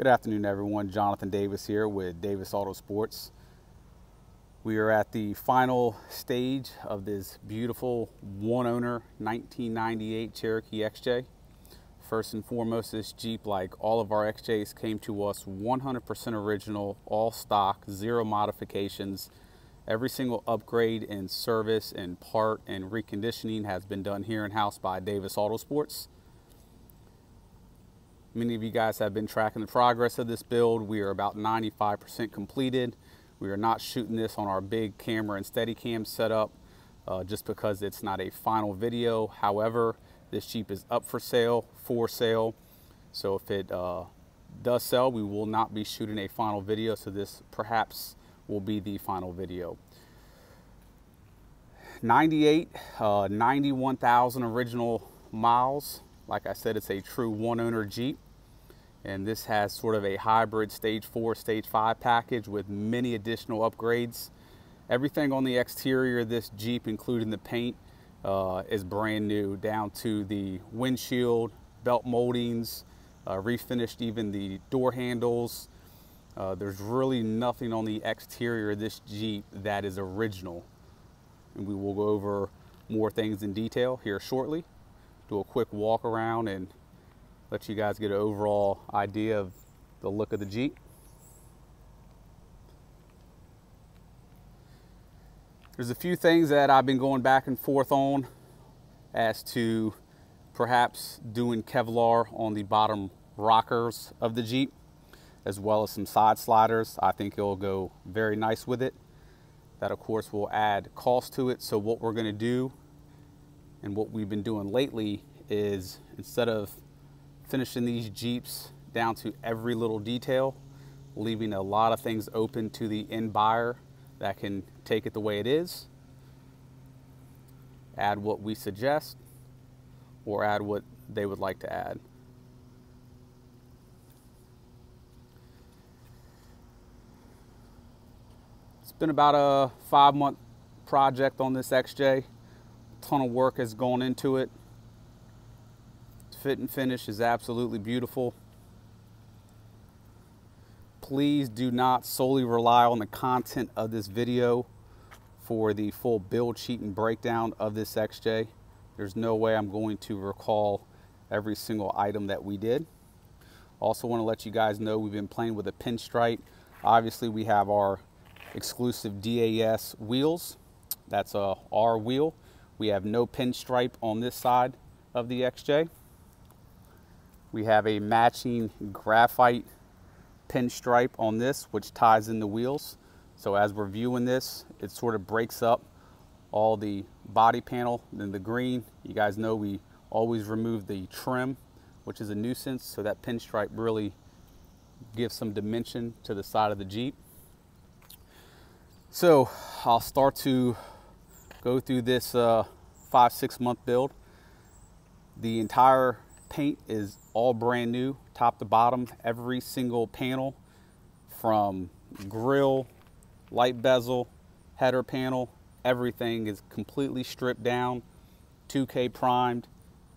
Good afternoon, everyone. Jonathan Davis here with Davis AutoSports. We are at the final stage of this beautiful one-owner 1998 Cherokee XJ. First and foremost, this Jeep, like all of our XJs, came to us 100% original, all stock, zero modifications. Every single upgrade in service and part and reconditioning has been done here in-house by Davis AutoSports. Many of you guys have been tracking the progress of this build. We are about 95% completed. We are not shooting this on our big camera and Steadicam setup just because it's not a final video. However, this Jeep is up for sale. So if it does sell, we will not be shooting a final video. So this perhaps will be the final video. 91,000 original miles. Like I said, it's a true one-owner Jeep, and this has sort of a hybrid stage 4, stage 5 package with many additional upgrades. Everything on the exterior of this Jeep, including the paint, is brand new, down to the windshield, belt moldings, refinished even the door handles. There's really nothing on the exterior of this Jeep that is original, and we will go over more things in detail here shortly. Do a quick walk around and let you guys get an overall idea of the look of the Jeep. There's a few things that I've been going back and forth on as to perhaps doing Kevlar on the bottom rockers of the Jeep, as well as some side sliders. I think it'll go very nice with it. That of course will add cost to it. So what we're gonna do, and what we've been doing lately, is instead of finishing these Jeeps down to every little detail, leaving a lot of things open to the end buyer that can take it the way it is, add what we suggest, or add what they would like to add. It's been about a 5-month project on this XJ. A ton of work has gone into it. Fit and finish is absolutely beautiful. Please do not solely rely on the content of this video for the full build sheet and breakdown of this XJ. There's no way I'm going to recall every single item that we did. Also want to let you guys know we've been playing with a pinstripe. Obviously we have our exclusive DAS wheels. That's our wheel. We have no pinstripe on this side of the XJ. We have a matching graphite pinstripe on this, which ties in the wheels. So as we're viewing this, it sort of breaks up all the body panel. Then the green, you guys know we always remove the trim, which is a nuisance. So that pinstripe really gives some dimension to the side of the Jeep. So I'll start to go through this 5-6 month build. The entire paint is all brand new, top to bottom. Every single panel, from grille, light bezel, header panel, everything is completely stripped down, 2K primed,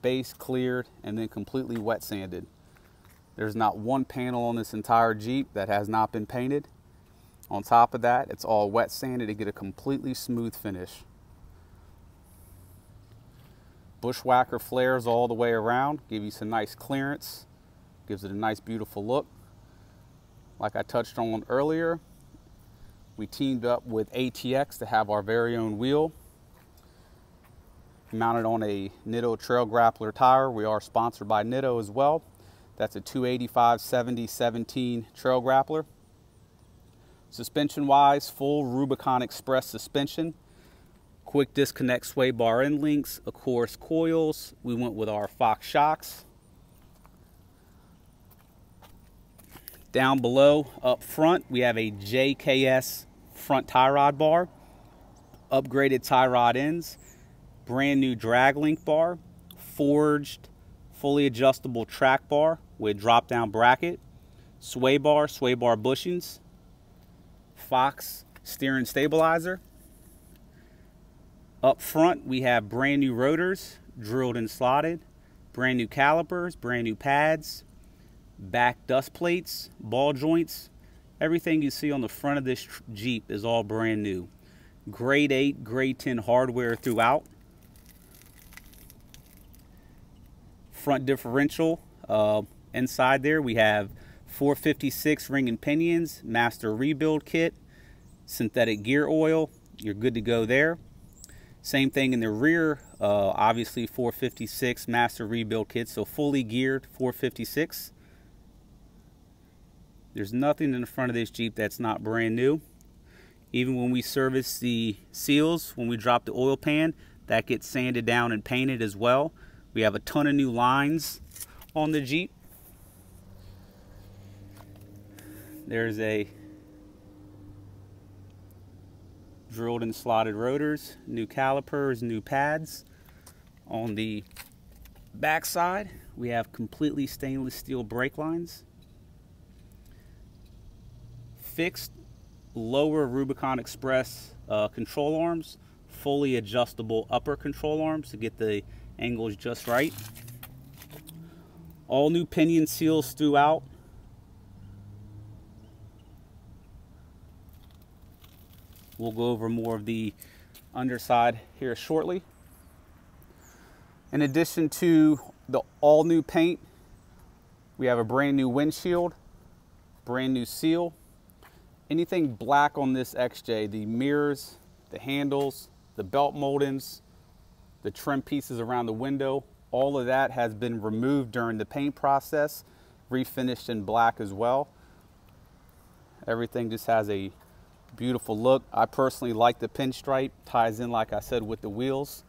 base cleared, and then completely wet sanded. There's not one panel on this entire Jeep that has not been painted. On top of that, it's all wet sanded to get a completely smooth finish. Bushwhacker flares all the way around, give you some nice clearance, gives it a nice beautiful look. Like I touched on earlier, we teamed up with ATX to have our very own wheel mounted on a Nitto Trail Grappler tire. We are sponsored by Nitto as well. That's a 285/70/17 Trail Grappler. Suspension wise, full Rubicon Express suspension. Quick disconnect sway bar end links, of course coils. We went with our Fox shocks. Down below, up front, we have a JKS front tie rod bar, upgraded tie rod ends, brand new drag link bar, forged, fully adjustable track bar with drop down bracket, sway bar bushings, Fox steering stabilizer. Up front, we have brand new rotors, drilled and slotted, brand new calipers, brand new pads, back dust plates, ball joints. Everything you see on the front of this Jeep is all brand new. Grade 8, grade 10 hardware throughout. Front differential. Inside there we have 456 ring and pinions, master rebuild kit, synthetic gear oil. You're good to go there. Same thing in the rear, obviously 456 master rebuild kit, so fully geared 456. There's nothing in the front of this Jeep that's not brand new. Even when we service the seals, when we drop the oil pan, that gets sanded down and painted as well. We have a ton of new lines on the Jeep. There's a drilled and slotted rotors, new calipers, new pads. On the back side, we have completely stainless steel brake lines. Fixed lower Rubicon Express control arms, fully adjustable upper control arms to get the angles just right. All new pinion seals throughout. We'll go over more of the underside here shortly. In addition to the all new paint, we have a brand new windshield, brand new seal. Anything black on this XJ, the mirrors, the handles, the belt moldings, the trim pieces around the window, all of that has been removed during the paint process, refinished in black as well. Everything just has a beautiful look. I personally like the pinstripe, ties in, like I said, with the wheels.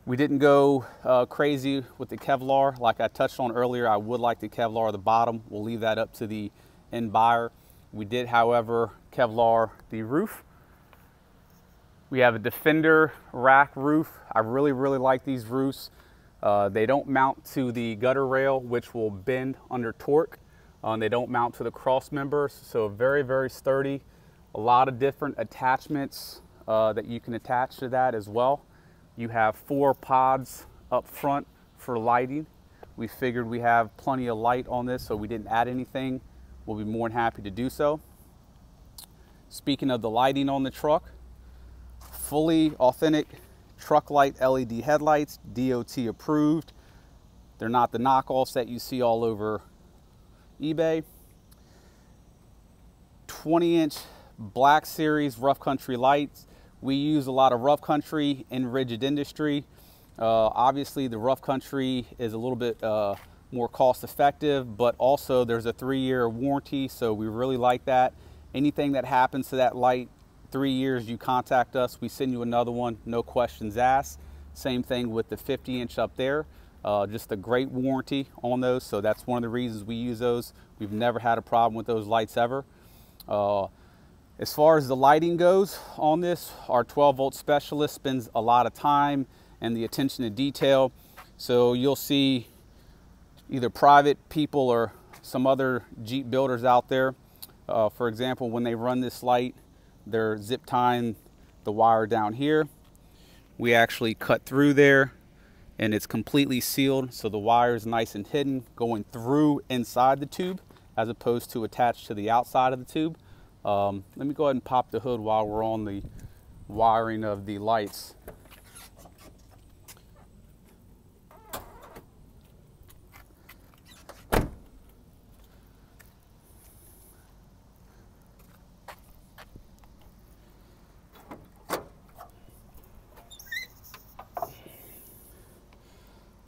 We didn't go crazy with the Kevlar. Like I touched on earlier, I would like the Kevlar at the bottom. We'll leave that up to the end buyer. We did, however, Kevlar the roof. We have a Defender rack roof. I really like these roofs. They don't mount to the gutter rail, which will bend under torque. They don't mount to the cross members, so very sturdy. A lot of different attachments that you can attach to that as well. You have 4 pods up front for lighting. We figured we have plenty of light on this, so we didn't add anything. We'll be more than happy to do so. Speaking of the lighting on the truck, fully authentic truck light LED headlights, DOT approved. They're not the knockoffs that you see all over eBay. 20-inch Black Series rough country lights. We use a lot of rough country in rigid industry. Obviously the rough country is a little bit more cost effective, but also there's a 3-year warranty, so we really like that. Anything that happens to that light, 3 years, you contact us, we send you another one, no questions asked. Same thing with the 50-inch up there. Just a great warranty on those, so that's one of the reasons we use those. We've never had a problem with those lights ever. As far as the lighting goes on this, our 12-volt specialist spends a lot of time and the attention to detail. So you'll see either private people or some other Jeep builders out there. For example, when they run this light, they're zip tying the wire down here. We actually cut through there and it's completely sealed, so the wire is nice and hidden going through inside the tube as opposed to attached to the outside of the tube. Let me go ahead and pop the hood while we're on the wiring of the lights.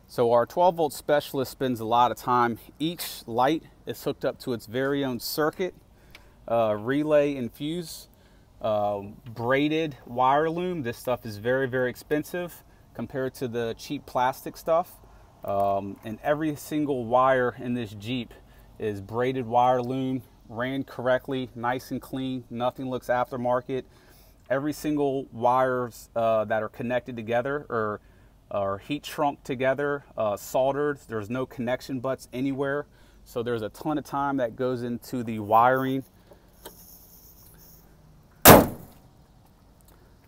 So our 12-volt specialist spends a lot of time. Each light is hooked up to its very own circuit, relay and fuse, braided wire loom. This stuff is very expensive compared to the cheap plastic stuff. And every single wire in this Jeep is braided wire loom, ran correctly, nice and clean, nothing looks aftermarket. Every single wires that are connected together are heat shrunk together, soldered. There's no connection butts anywhere. So there's a ton of time that goes into the wiring.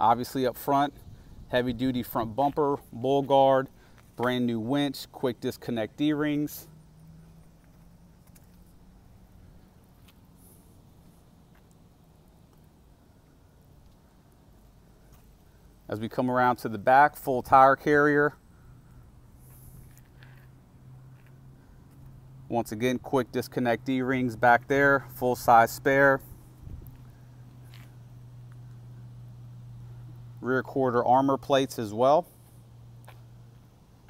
Obviously up front, heavy duty front bumper, bull guard, brand new winch, quick disconnect D-rings. As we come around to the back, full tire carrier. Once again, quick disconnect D-rings back there, full size spare. Rear quarter armor plates as well.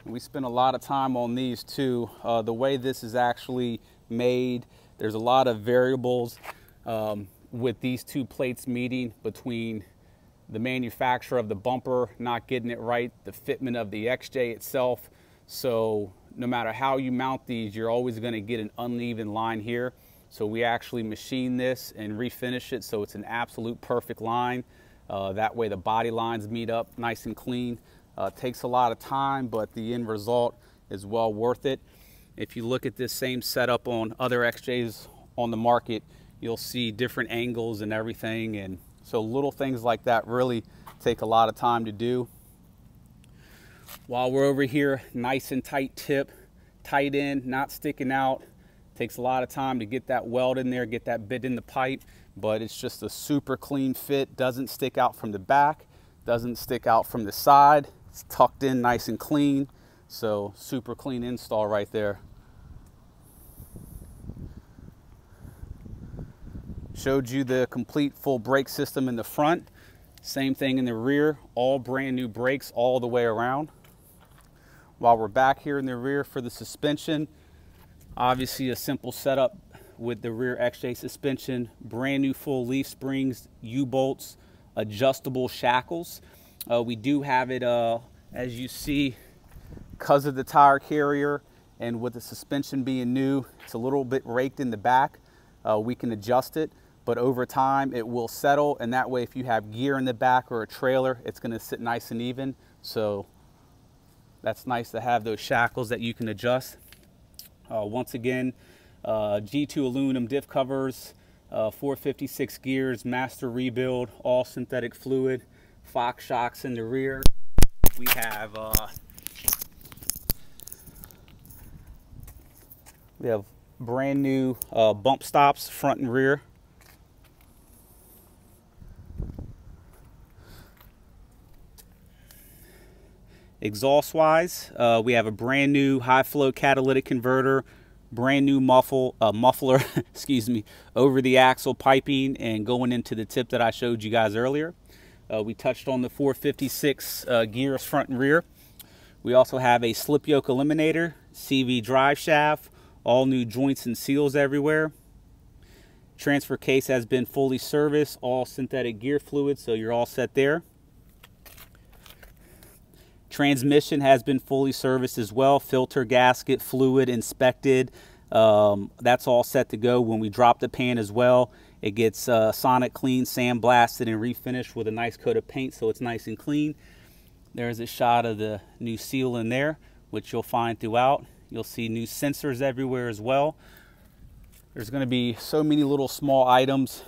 We spent a lot of time on these too. The way this is actually made, there's a lot of variables with these two plates meeting, between the manufacturer of the bumper not getting it right, the fitment of the XJ itself. So no matter how you mount these, you're always going to get an uneven line here. So we actually machine this and refinish it so it's an absolute perfect line. That way the body lines meet up nice and clean. Takes a lot of time, but the end result is well worth it. If you look at this same setup on other XJs on the market, you'll see different angles and everything. And so little things like that really take a lot of time to do. While we're over here, nice and tight tip, tight end, not sticking out. Takes a lot of time to get that weld in there, get that bit in the pipe, but it's just a super clean fit. Doesn't stick out from the back, doesn't stick out from the side. It's tucked in nice and clean. So super clean install right there. Showed you the complete full brake system in the front. Same thing in the rear, all brand new brakes all the way around. While we're back here in the rear for the suspension, obviously a simple setup with the rear XJ suspension, brand new full leaf springs, U-bolts, adjustable shackles. We do have it, as you see, because of the tire carrier and with the suspension being new, it's a little bit raked in the back. We can adjust it, but over time it will settle, and that way if you have gear in the back or a trailer, it's going to sit nice and even. So that's nice to have those shackles that you can adjust. Once again, G2 aluminum diff covers, 456 gears, master rebuild, all synthetic fluid, Fox shocks in the rear. We have brand new bump stops front and rear. Exhaust wise, we have a brand new high flow catalytic converter, brand new muffler excuse me, over the axle piping and going into the tip that I showed you guys earlier. We touched on the 456 gears front and rear. We also have a slip yoke eliminator, CV drive shaft, all new joints and seals everywhere. Transfer case has been fully serviced, all synthetic gear fluid, so you're all set there. Transmission has been fully serviced as well, filter, gasket, fluid inspected. That's all set to go. When we drop the pan as well, it gets sonic clean, sandblasted, and refinished with a nice coat of paint, so it's nice and clean. There's a shot of the new seal in there, which you'll find throughout. You'll see new sensors everywhere as well. There's going to be so many little small items,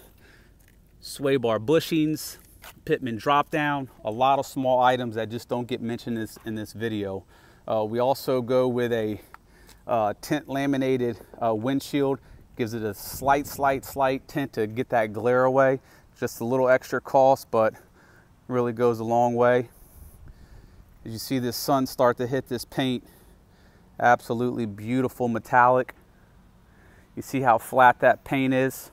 sway bar bushings, Pitman drop down, a lot of small items that just don't get mentioned in this video. We also go with a tint laminated windshield. Gives it a slight tint to get that glare away. Just a little extra cost, but really goes a long way. As you see this sun start to hit this paint, absolutely beautiful metallic. You see how flat that paint is.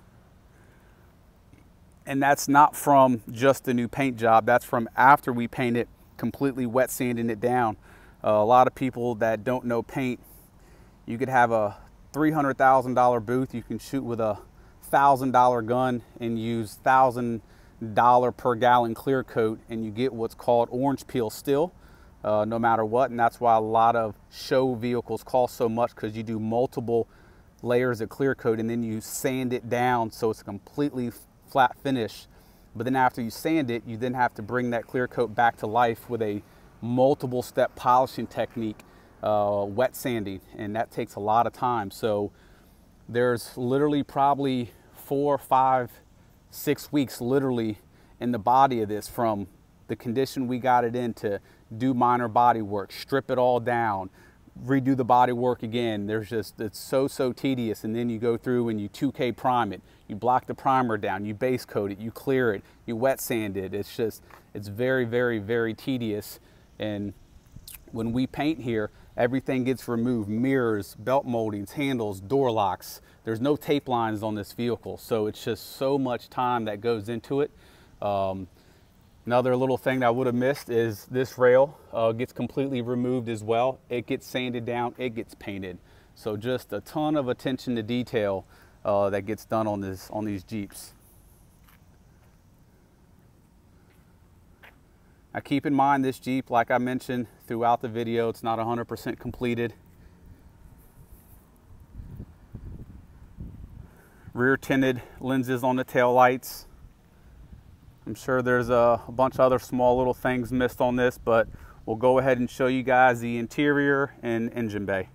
And that's not from just the new paint job. That's from after we paint it, completely wet sanding it down. A lot of people that don't know paint, you could have a $300,000 booth. You can shoot with a $1,000 gun and use $1,000 per gallon clear coat, and you get what's called orange peel still, no matter what. And that's why a lot of show vehicles cost so much, because you do multiple layers of clear coat and then you sand it down so it's a completely flat finish. But then after you sand it, you then have to bring that clear coat back to life with a multiple step polishing technique, wet sanding, and that takes a lot of time. So there's literally probably 4, 5, 6 weeks literally in the body of this, from the condition we got it in to do minor body work, strip it all down, redo the body work again. It's so tedious. And then you go through and you 2K prime it, you block the primer down, you base coat it, you clear it, you wet sand it. It's very tedious. And when we paint here, everything gets removed: mirrors, belt moldings, handles, door locks. There's no tape lines on this vehicle, so it's just so much time that goes into it. Another little thing that I would have missed is this rail gets completely removed as well. It gets sanded down, it gets painted. So just a ton of attention to detail that gets done on these Jeeps. Now keep in mind, this Jeep, like I mentioned throughout the video, it's not 100% completed. Rear tinted lenses on the tail lights. I'm sure there's a bunch of other small little things missed on this, but we'll go ahead and show you guys the interior and engine bay.